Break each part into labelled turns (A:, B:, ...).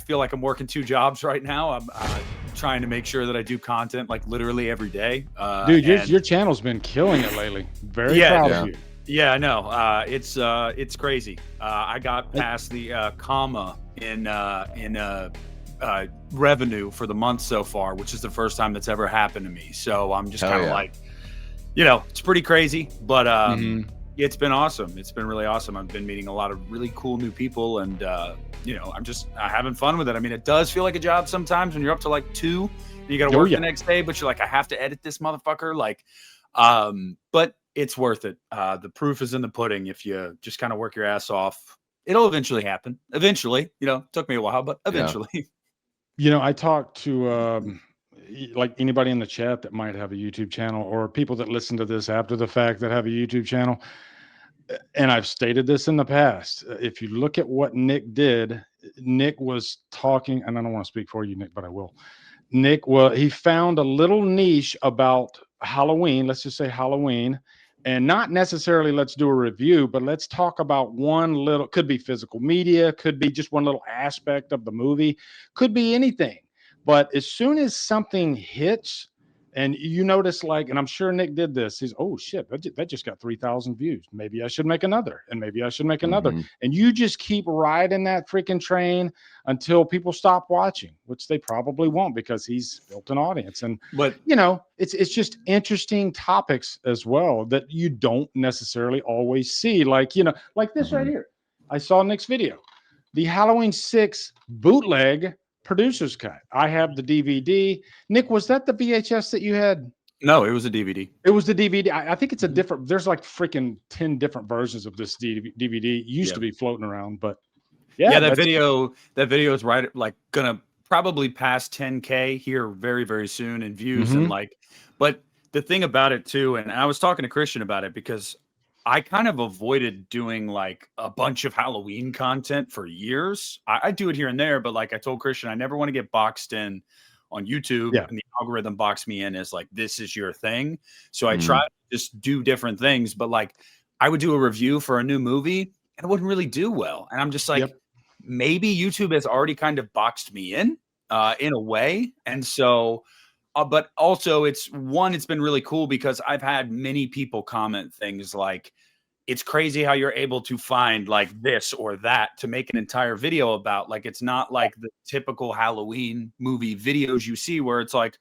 A: feel like I'm working 2 jobs right now. I'm trying to make sure that I do content like literally every day.
B: Dude, your channel's been killing it lately. Very proud of you.
A: Yeah, I know. It's crazy. I got past the comma in revenue for the month so far, which is the first time that's ever happened to me. So I'm just kind of like, it's pretty crazy, but it's been awesome. It's been really awesome. I've been meeting a lot of really cool new people, and I'm just having fun with it. I mean, it does feel like a job sometimes when you're up to like 2 and you got to work the next day, but you're like, I have to edit this motherfucker. Like, but it's worth it. The proof is in the pudding. If you just kind of work your ass off, it'll eventually happen. Eventually, took me a while, but eventually.
B: I talked to like anybody in the chat that might have a YouTube channel, or people that listen to this after the fact that have a YouTube channel. And I've stated this in the past. If you look at what Nick did, Nick was talking, and I don't want to speak for you, Nick, but I will. Nick, he found a little niche about Halloween. Let's just say Halloween. And not necessarily let's do a review, but let's talk about one little, could be physical media, could be just one little aspect of the movie, could be anything. But as soon as something hits, and you notice, like, and I'm sure Nick did this, he's, oh shit, that just got 3,000 views. Maybe I should make another, and maybe I should make another. And you just keep riding that freaking train until people stop watching, which they probably won't, because he's built an audience. But it's just interesting topics as well that you don't necessarily always see. Like, like this right here. I saw Nick's video, the Halloween 6 bootleg producer's cut. I have the DVD. Nick, was that the VHS that you had?
A: No, it was a DVD.
B: It was the DVD. I think it's a different, there's like freaking 10 different versions of this DVD. Used to be floating around, but
A: that video is right, like, gonna probably pass 10K here very, very soon in views. And like, but the thing about it too, and I was talking to Christian about it, because I kind of avoided doing like a bunch of Halloween content for years. I do it here and there, but like I told Christian, I never want to get boxed in on YouTube, and the algorithm box me in as like, this is your thing. So I try to just do different things, but like I would do a review for a new movie and it wouldn't really do well. And I'm just like, maybe YouTube has already kind of boxed me in a way. And so, but also it's been really cool because I've had many people comment things like, it's crazy how you're able to find like this or that to make an entire video about. Like, it's not like the typical Halloween movie videos you see where it's like,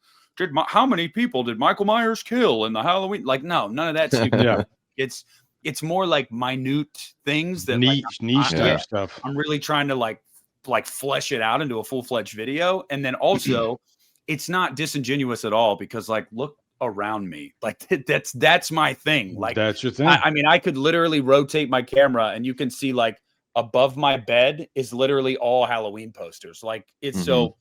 A: how many people did Michael Myers kill in the Halloween? Like, no, none of that stupid. It's more like minute things that niche
B: stuff.
A: I'm really trying to like flesh it out into a full-fledged video. And then also it's not disingenuous at all, because like, look around me, like that's my thing. Like,
B: that's your thing.
A: I mean, I could literally rotate my camera and you can see like above my bed is literally all Halloween posters. Like, it's so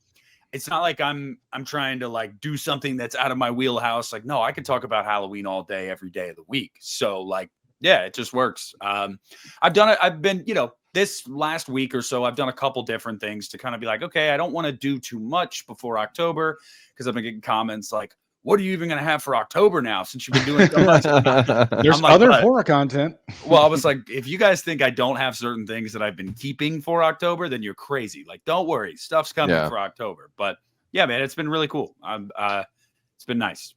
A: it's not like I'm trying to like do something that's out of my wheelhouse. Like, no, I can talk about Halloween all day, every day of the week. So like, yeah, it just works. I've done it. I've been, this last week or so, I've done a couple different things to kind of be like, okay, I don't want to do too much before October, because I've been getting comments like, what are you even going to have for October now, since you've been doing so much?
B: There's like, other horror content.
A: Well, I was like, if you guys think I don't have certain things that I've been keeping for October, then you're crazy. Like, don't worry, stuff's coming for October. But yeah, man, it's been really cool. It's been nice.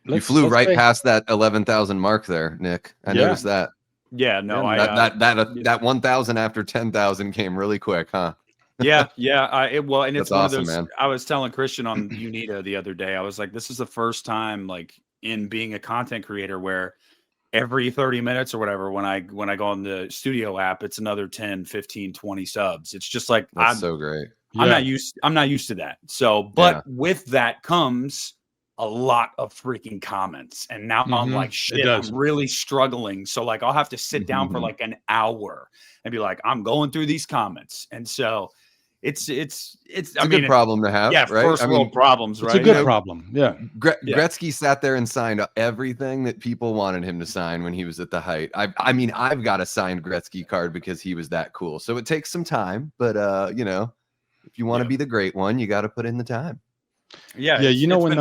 C: You flew right past that 11,000 mark there, Nick. I noticed that.
A: Yeah, no,
C: that 1,000 after 10,000 came really quick, huh?
A: Yeah. And it's
C: That's
A: one
C: awesome,
A: of those.
C: man.
A: I was telling Christian on Unita the other day, I was like, this is the first time, like, in being a content creator, where every 30 minutes or whatever, when I go on the studio app, it's another 10, 15, 20 subs. It's just like,
C: that's so great.
A: I'm not used to that. So, but with that comes a lot of freaking comments, and now I'm like, shit, I'm really struggling. So like, I'll have to sit down for like an hour and be like, I'm going through these comments. And so it's a
C: good problem to have.
A: Yeah,
C: right?
A: first world problems, right?
B: It's a good problem. Yeah.
C: Gretzky sat there and signed everything that people wanted him to sign when he was at the height. I mean, I've got a signed Gretzky card because he was that cool. So it takes some time, but if you want to be the great one, you got to put in the time.
B: Yeah, when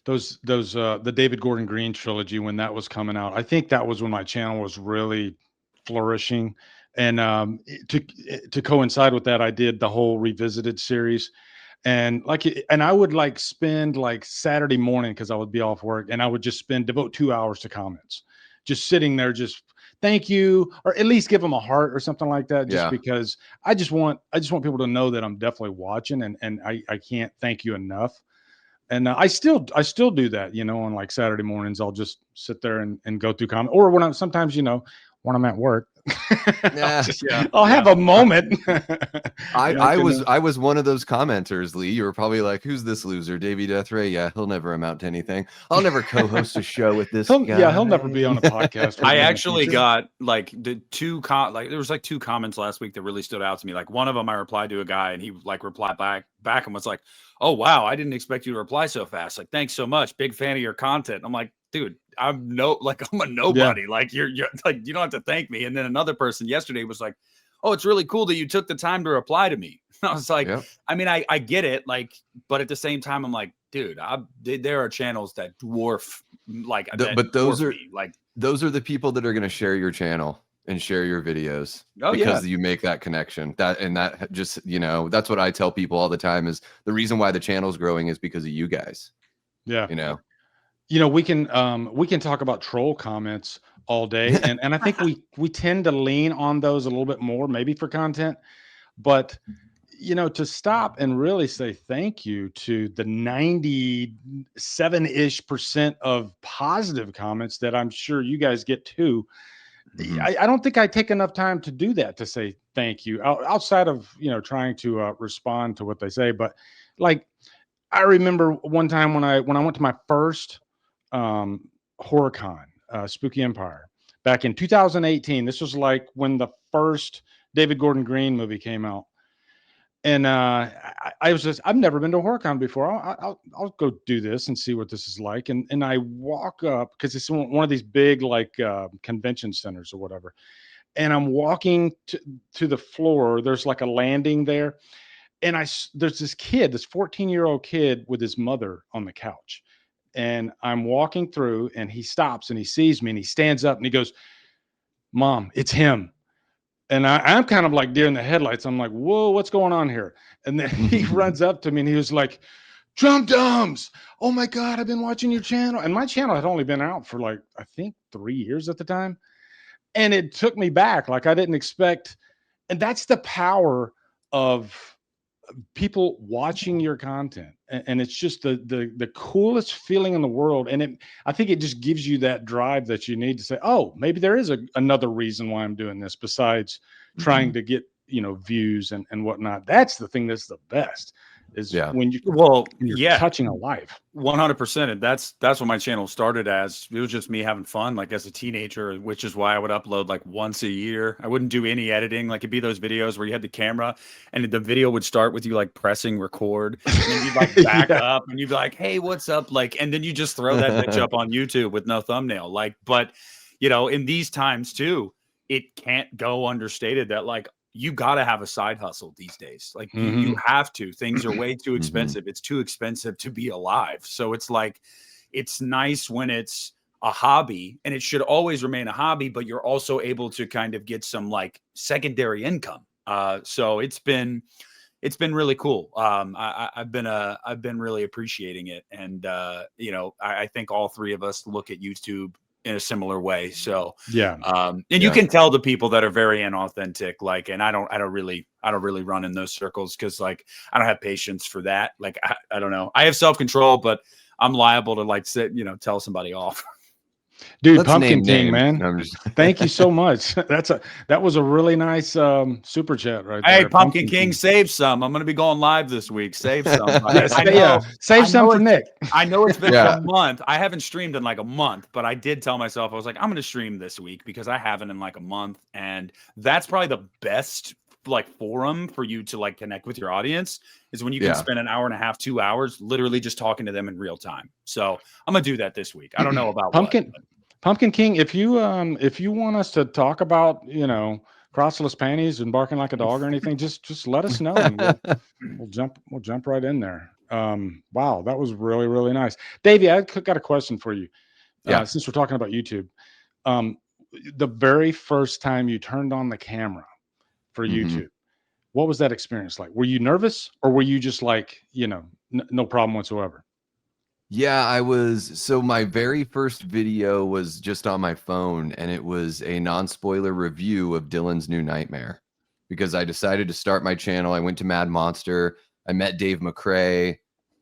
B: those the David Gordon Green trilogy, when that was coming out, I think that was when my channel was really flourishing, And to coincide with that, I did the whole Revisited series. And I would like spend like Saturday morning, because I would be off work, and I would just devote 2 hours to comments, just sitting there, just thank you, or at least give them a heart or something like that, just because I just want people to know that I'm definitely watching, and I can't thank you enough. And I still do that, on like Saturday mornings. I'll just sit there and go through comments, or sometimes, when I'm at work, I'll have a moment.
C: I was one of those commenters, Lee. You were probably like, who's this loser? Davey Death Ray? Yeah, he'll never amount to anything. I'll never co-host a show with this guy.
B: Yeah, he'll never be on a podcast.
A: I actually got like there was like 2 comments last week that really stood out to me. Like one of them I replied to a guy, and he like replied back and was like, oh wow, I didn't expect you to reply so fast. Like, thanks so much. Big fan of your content. I'm like, dude, I'm a nobody. Yeah. Like you're like, you don't have to thank me. And then another person yesterday was like, oh, it's really cool that you took the time to reply to me. And I was like, I mean, I get it. Like, but at the same time, I'm like, dude, there are channels that dwarf like,
C: but those are those are the people that are going to share your channel and share your videos because you make that connection. That just, that's what I tell people all the time, is the reason why the channel's growing is because of you guys.
B: Yeah. We can talk about troll comments all day. And I think we tend to lean on those a little bit more, maybe for content, but to stop and really say thank you to the 97-ish% of positive comments that I'm sure you guys get too. Mm-hmm. I don't think I take enough time to do that, to say thank you, outside of, trying to respond to what they say. But like, I remember one time when I went to my first HorrorCon, Spooky Empire, back in 2018. This was like when the first David Gordon Green movie came out. And I've never been to a HorrorCon before. I'll go do this and see what this is like. And I walk up, because it's one of these big like convention centers or whatever. And I'm walking to the floor. There's like a landing there. And there's this 14-year-old kid with his mother on the couch. And I'm walking through, and he stops and he sees me, and he stands up and he goes, "Mom, it's him." And I'm kind of like deer in the headlights. I'm like, whoa, what's going on here? And then he runs up to me and he was like, "Drumdums, oh my God, I've been watching your channel." And my channel had only been out for like, I think 3 years at the time. And it took me back. Like, I didn't expect. And that's the power of people watching your content. And it's just the coolest feeling in the world. And I think it just gives you that drive that you need to say, oh, maybe there is another reason why I'm doing this besides trying to get, views and whatnot. That's the thing that's the best, is when you're touching a life.
A: 100%. And that's what my channel started as. It was just me having fun, like as a teenager, which is why I would upload like once a year. I wouldn't do any editing. Like, it'd be those videos where you had the camera and the video would start with you like pressing record, and then you'd like back up and you'd be like, "Hey, what's up?" Like, and then you just throw that bitch up on YouTube with no thumbnail. Like, but in these times too, it can't go understated that like, you got to have a side hustle these days. Like, you have to. Things are way too expensive. It's too expensive to be alive. So it's like, it's nice when it's a hobby, and it should always remain a hobby, but you're also able to kind of get some like secondary income. So it's been really cool. I've been really appreciating it. And, I think all three of us look at YouTube in a similar way. So, you can tell the people that are very inauthentic, like, and I don't really run in those circles, because like, I don't have patience for that. Like, I don't know. I have self-control, but I'm liable to like tell somebody off.
B: Dude, let's Pumpkin King, man. Thank you so much. That was a really nice super chat right there.
A: Hey, Pumpkin King, save some. I'm going to be going live this week. Save some.
B: Save some for Nick.
A: I know it's been a month. I haven't streamed in like a month, but I did tell myself, I was like, I'm going to stream this week, because I haven't in like a month. And that's probably the best like forum for you to like connect with your audience, is when you can spend an hour and a half, 2 hours literally just talking to them in real time. So I'm gonna do that this week. I don't know about
B: Pumpkin King, if you want us to talk about crossless panties and barking like a dog or anything, just let us know, and we'll jump right in there. Wow, that was really, really nice. Davey, I got a question for you. Since we're talking about YouTube, the very first time you turned on the camera for
C: Mhm.
B: YouTube, what was that experience like? Were you nervous, or were you just like, no problem whatsoever?
C: Yeah, I was. So my very first video was just on my phone, and it was a non-spoiler review of Dylan's New Nightmare, because I decided to start my channel. I went to Mad Monster. I met Dave McCray.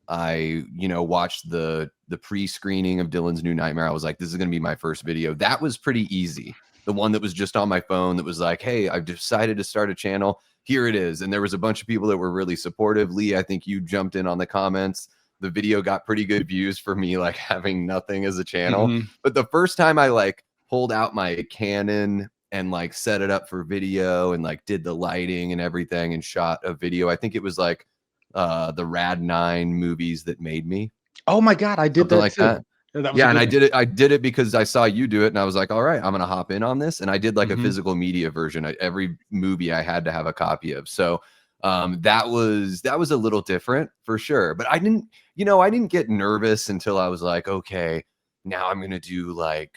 C: I, watched the pre-screening of Dylan's New Nightmare. I was like, this is going to be my first video. That was pretty easy. The one that was just on my phone that was like, hey, I've decided to start a channel. Here it is. And there was a bunch of people that were really supportive. Lee, I think you jumped in on the comments. The video got pretty good views for me, like having nothing as a channel.
B: Mhm.
C: But the first time I like pulled out my Canon and like set it up for video and like did the lighting and everything and shot a video, I think it was like the Rad 9 movies that made me,
B: Oh my God, I did
C: something
B: that
C: like
B: too.
C: that.
B: Yeah, that was a
C: Yeah, and
B: good
C: I
B: one.
C: did it. I did it because I saw you do it, and I was like, all right, I'm gonna hop in on this. And I did like a
B: Mhm.
C: physical media version. Every movie I had to have a copy of. So that was a little different for sure. But I didn't get nervous until I was like, okay, now I'm gonna do like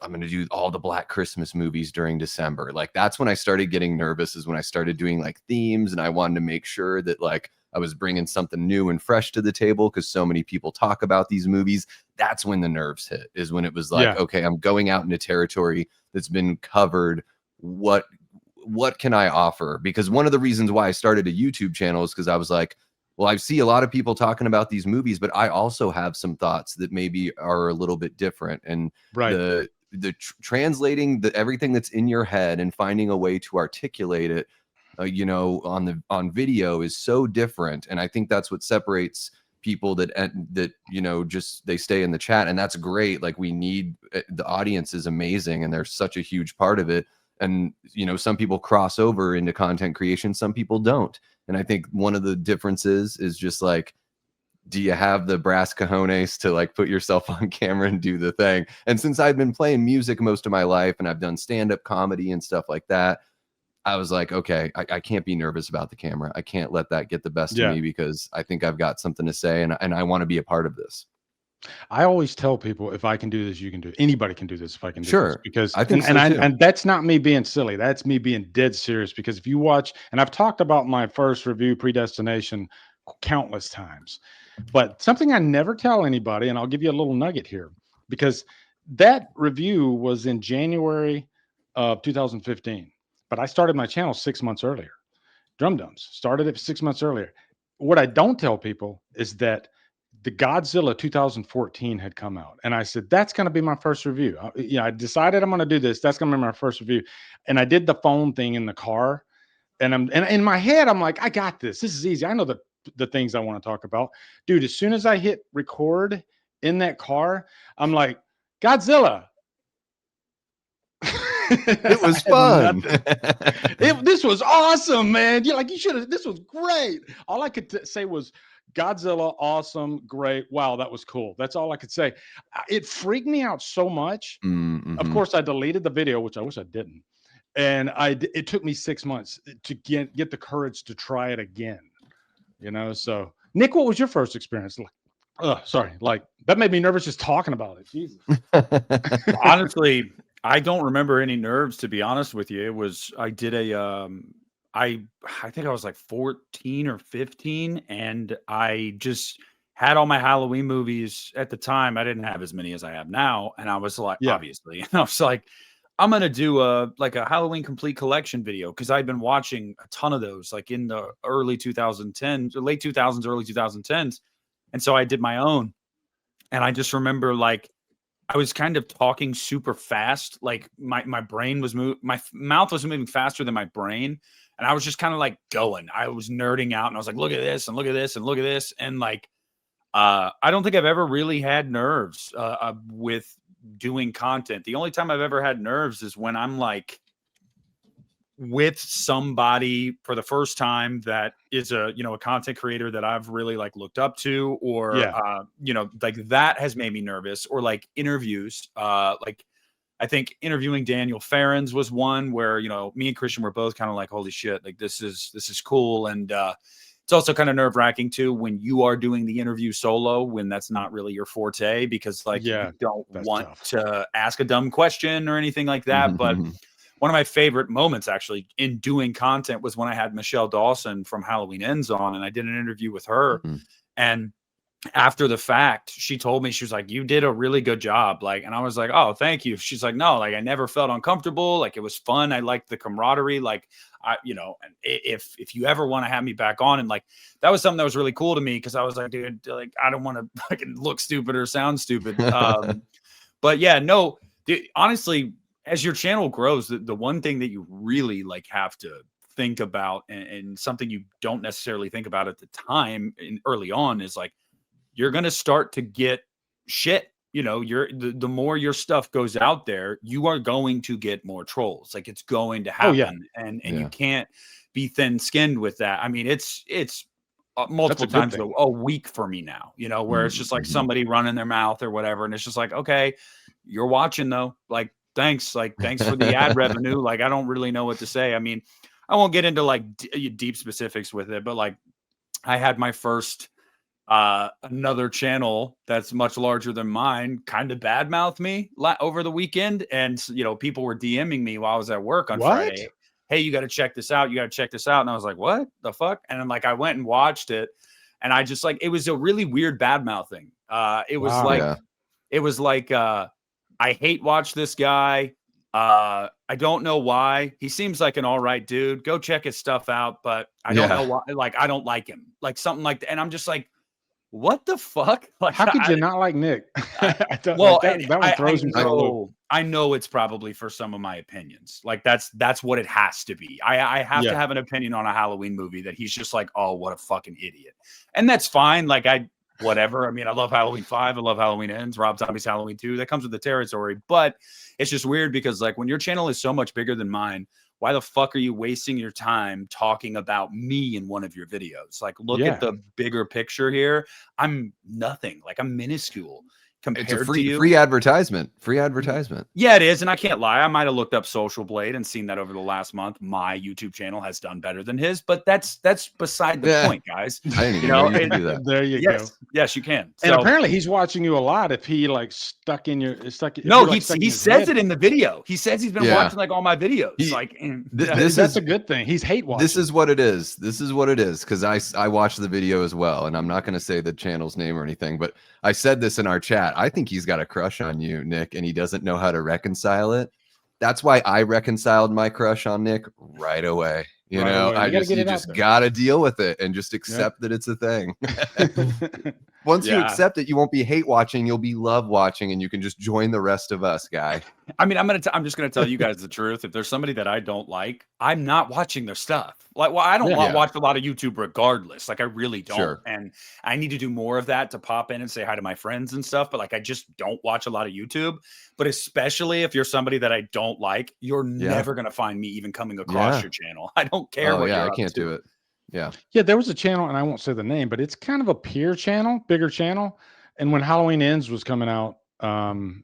C: I'm gonna do all the Black Christmas movies during December. Like that's when I started getting nervous, is when I started doing like themes, and I wanted to make sure that like I was bringing something new and fresh to the table because so many people talk about these movies. That's when the nerves hit, is when it was like,
B: Yeah.
C: okay, I'm going out into territory that's been covered. What can I offer? Because one of the reasons why I started a YouTube channel is because I was like, well, I see a lot of people talking about these movies, but I also have some thoughts that maybe are a little bit different. And
B: Right.
C: translating everything that's in your head and finding a way to articulate it, on video is so different. And I think that's what separates people that just they stay in the chat, and that's great. Like we need the audience is amazing, and they're such a huge part of it. And some people cross over into content creation, some people don't. And I think one of the differences is just like, do you have the brass cojones to like put yourself on camera and do the thing? And since I've been playing music most of my life and I've done stand-up comedy and stuff like that, I was like, okay, I can't be nervous about the camera. I can't let that get the best of
B: Yeah.
C: me, because I think I've got something to say, and I want to be a part of this.
B: I always tell people, if I can do this, you can do it. Anybody can do this if I can do this.
C: Sure.
B: Because
C: I think so too.
B: and that's not me being silly. That's me being dead serious. Because if you watch, and I've talked about my first review, Predestination, countless times, but something I never tell anybody, and I'll give you a little nugget here, because that review was in January of 2015, but I started my channel 6 months earlier. Drumdums started it 6 months earlier. What I don't tell people is that the Godzilla 2014 had come out, and I said that's going to be my first review. I decided I'm going to do this. That's going to be my first review, and I did the phone thing in the car, and in my head I'm like, I got this. This is easy. I know the things I want to talk about, dude. As soon as I hit record in that car, I'm like, Godzilla.
C: It was
B: I had
C: fun.
B: nothing. This was awesome, man. You're like, you should have. This was great. All I could say was Godzilla, awesome, great. Wow, that was cool. That's all I could say. It freaked me out so much. Of
C: Mm-hmm.
B: course, I deleted the video, which I wish I didn't. And it took me 6 months to get the courage to try it again. So Nick, what was your first experience like? Sorry, like that made me nervous just talking about it. Jesus.
A: Honestly, I don't remember any nerves, to be honest with you. It was I did I think I was like 14 or 15, and I just had all my Halloween movies at the time. I didn't have as many as I have now, and I was like,
B: Yeah.
A: obviously, and I was like, I'm gonna do a Halloween complete collection video, because I'd been watching a ton of those like in the early 2010s, or late 2000s, early 2010s, and so I did my own. And I just remember like I was kind of talking super fast, like my brain was mouth was moving faster than my brain, and I was just kind of like going. I was nerding out, and I was like, "Look at this, and look at this, and look at this," and like, I don't think I've ever really had nerves with doing content. The only time I've ever had nerves is when I'm like with somebody for the first time that is a content creator that I've really like looked up to, or
B: Yeah.
A: like that has made me nervous, or like interviews. Like I think interviewing Daniel Farrens was one where me and Christian were both kind of like, holy shit, like this is cool. And It's also kind of nerve wracking too when you are doing the interview solo, when that's not really your forte, because like you don't want to ask a dumb question or anything like that. But one of my favorite moments actually in doing content was when I had Michelle Dawson from Halloween Ends on, and I did an interview with her. And after the fact, she told me, she was like, you did a really good job. Like, and I was like, oh, thank you. She's like, no, like I never felt uncomfortable. Like it was fun. I liked the camaraderie. Like you know, if you ever want to have me back on, and like, that was something that was really cool to me. Cause I was like, dude, like, I don't want to fucking look stupid or sound stupid. But yeah, no, dude, honestly, as your channel grows, the one thing that you really like have to think about, and something you don't necessarily think about at the time early on, is like, you're going to start to get shit. You know, the more your stuff goes out there, you are going to get more trolls. Like it's going to happen. And you can't be thin skinned with that. I mean, it's multiple times a week for me now, you know, where it's just like somebody running their mouth or whatever. And it's just like, okay, you're watching though. Like, thanks for the ad revenue. Like, I don't really know what to say. I mean, I won't get into like deep specifics with it, but like I had my first another channel that's much larger than mine kind of badmouth me over the weekend, and you know, people were DMing me while I was at work on Friday. Hey, you got to check this out. You got to check this out. And I was like, what the fuck? And then like I went and watched it, and I just like, it was a really weird badmouthing. It was like I hate watch this guy. I don't know why. He seems like an all right dude. Go check his stuff out, but I don't know why. Like I don't like him. Like something like that. And I'm just like, what the fuck? Like,
B: how could you not like Nick?
A: That one throws me for a loop. I know it's probably for some of my opinions. Like that's what it has to be. I have to have an opinion on a Halloween movie that he's just like, oh, what a fucking idiot. And that's fine. Like whatever. I mean, I love Halloween 5. I love Halloween Ends. Rob Zombie's Halloween 2. That comes with the territory. But it's just weird because like when your channel is so much bigger than mine, why the fuck are you wasting your time talking about me in one of your videos? Like, look at the bigger picture here. I'm nothing. Like, I'm minuscule compared
C: to you.
A: Free
C: advertisement. Free advertisement.
A: Yeah, it is. And I can't lie. I might have looked up Social Blade and seen that over the last month. My YouTube channel has done better than his, but that's beside the point, guys.
C: I didn't even know you could do that.
B: There you go.
A: Yes, you can.
B: And apparently he's watching you a lot. If he like stuck in your
A: No, he says it in the video. He says he's been watching like all my videos.
B: That's a good thing. He's hate watching.
C: This is what it is. Because I watched the video as well, and I'm not going to say the channel's name or anything, but I said this in our chat. I think he's got a crush on you, Nick, and he doesn't know how to reconcile it. That's why I reconciled my crush on Nick right away. You know, you just got to deal with it and just accept that it's a thing. Once you accept it, you won't be hate watching. You'll be love watching, and you can just join the rest of us, guy.
A: I mean, I'm just going to tell you guys the truth. If there's somebody that I don't like, I'm not watching their stuff. Like, well, I don't watch a lot of YouTube regardless. Like, I really don't.
C: Sure.
A: And I need to do more of that to pop in and say hi to my friends and stuff. But like, I just don't watch a lot of YouTube. But especially if you're somebody that I don't like, you're never going to find me even coming across your channel. I don't care what you're up
C: I can't
A: to.
C: do it. Yeah.
B: There was a channel, and I won't say the name, but it's kind of a peer channel, bigger channel. And when Halloween Ends was coming out,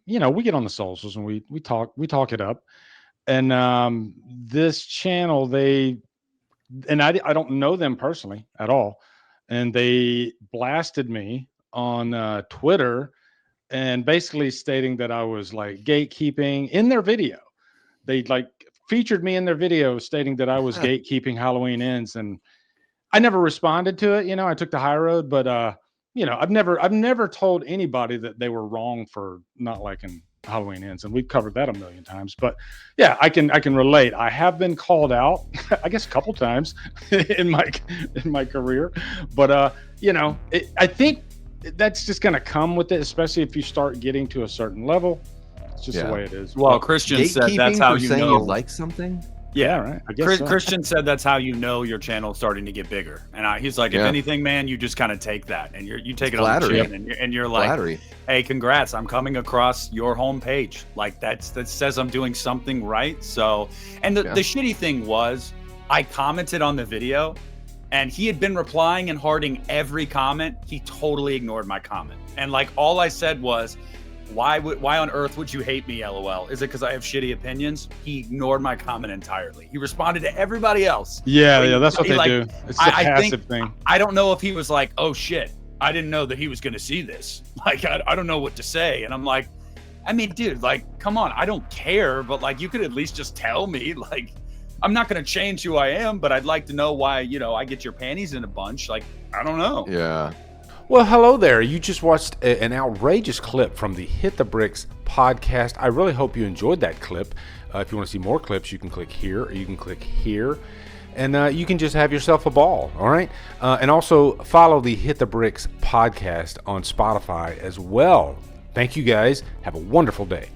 B: you know, we get on the socials and we talk it up. And this channel, I don't know them personally at all, and they blasted me on Twitter and basically stating that I was like gatekeeping in their video. They like featured me in their video stating that I was gatekeeping Halloween Ends, and I never responded to it. You know, I took the high road, but you know, I've never told anybody that they were wrong for not liking Halloween Ends, and we've covered that a million times. But yeah, I can relate. I have been called out, I guess, a couple times in my career, but you know, I think that's just going to come with it, especially if you start getting to a certain level. It's just the way it is.
A: Well, Christian said that's how you know
C: you like something.
A: Yeah, right. I guess Christian said that's how you know your channel's starting to get bigger. And he's like, if anything, man, you just kind of take that and you take it on the chin, and you're like, hey, congrats, I'm coming across your homepage. Like that says I'm doing something right. So, and the shitty thing was, I commented on the video, and he had been replying and hearting every comment. He totally ignored my comment, and like all I said was, why on earth would you hate me, LOL? Is it because I have shitty opinions? He ignored my comment entirely. He responded to everybody else.
B: Yeah, that's what they do. It's the passive thing.
A: I don't know if he was like, oh shit, I didn't know that he was going to see this. Like, I don't know what to say. And I'm like, I mean, dude, like, come on. I don't care, but like, you could at least just tell me. Like, I'm not going to change who I am, but I'd like to know why, you know, I get your panties in a bunch. Like, I don't know.
C: Yeah.
D: Well, hello there. You just watched an outrageous clip from the Hit the Bricks podcast. I really hope you enjoyed that clip. If you want to see more clips, you can click here or you can click here. And you can just have yourself a ball, all right? And also follow the Hit the Bricks podcast on Spotify as well. Thank you guys. Have a wonderful day.